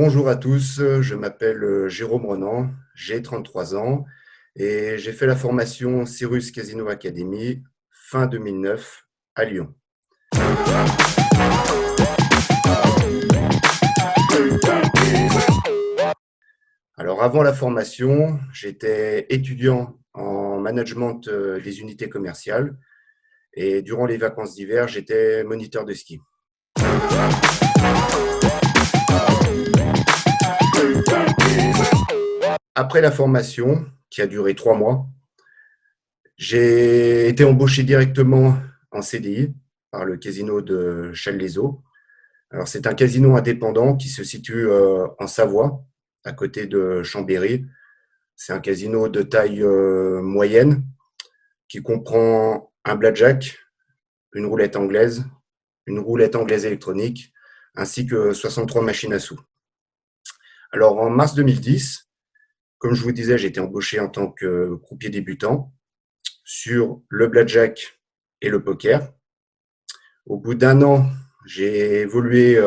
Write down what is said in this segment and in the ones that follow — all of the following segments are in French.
Bonjour à tous, je m'appelle Jérôme Renan, j'ai 33 ans et j'ai fait la formation Cyrus Casino Academy fin 2009 à Lyon. Alors avant la formation, j'étais étudiant en management des unités commerciales et durant les vacances d'hiver, j'étais moniteur de ski. Après la formation, qui a duré 3 mois, j'ai été embauché directement en CDI par le casino de Challes-les-Eaux. Alors, c'est un casino indépendant qui se situe en Savoie, à côté de Chambéry. C'est un casino de taille moyenne qui comprend un blackjack, une roulette anglaise électronique, ainsi que 63 machines à sous. Alors, en mars 2010, comme je vous disais, j'ai été embauché en tant que croupier débutant sur le blackjack et le poker. Au bout d'un an, j'ai évolué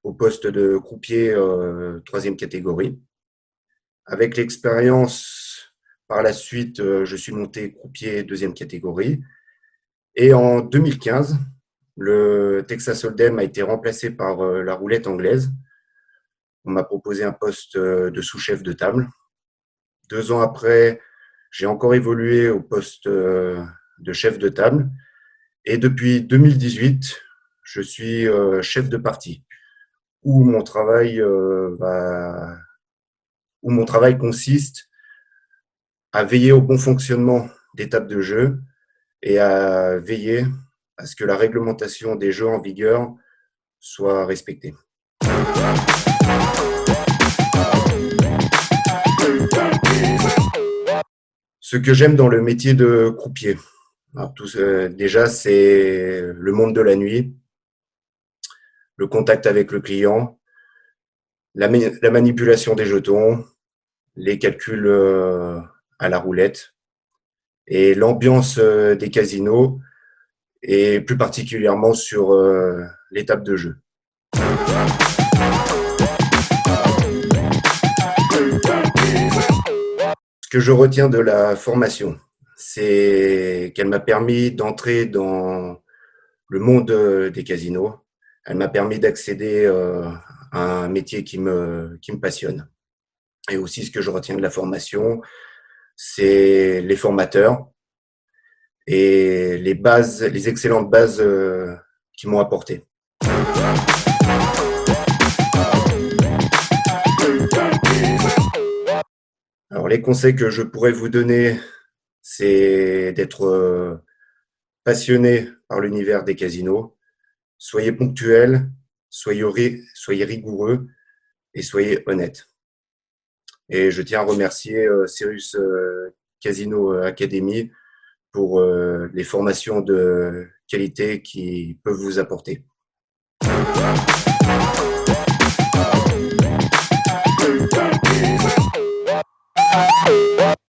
au poste de croupier troisième catégorie. Avec l'expérience, par la suite, je suis monté croupier deuxième catégorie. Et en 2015, le Texas Hold'em a été remplacé par la roulette anglaise. On m'a proposé un poste de sous-chef de table. 2 ans après, j'ai encore évolué au poste de chef de table. Et depuis 2018, je suis chef de partie, où mon travail consiste à veiller au bon fonctionnement des tables de jeu et à veiller à ce que la réglementation des jeux en vigueur soit respectée. Ce que j'aime dans le métier de croupier, déjà, c'est le monde de la nuit, le contact avec le client, la manipulation des jetons, les calculs à la roulette et l'ambiance des casinos et plus particulièrement sur les tables de jeu. Ce que je retiens de la formation, c'est qu'elle m'a permis d'entrer dans le monde des casinos. Elle m'a permis d'accéder à un métier qui me passionne. Et aussi, ce que je retiens de la formation, c'est les formateurs et les excellentes bases qu'ils m'ont apportées. Alors, les conseils que je pourrais vous donner, c'est d'être passionné par l'univers des casinos. Soyez ponctuel, soyez rigoureux et soyez honnête. Et je tiens à remercier Cyrus Casino Academy pour les formations de qualité qu'ils peuvent vous apporter.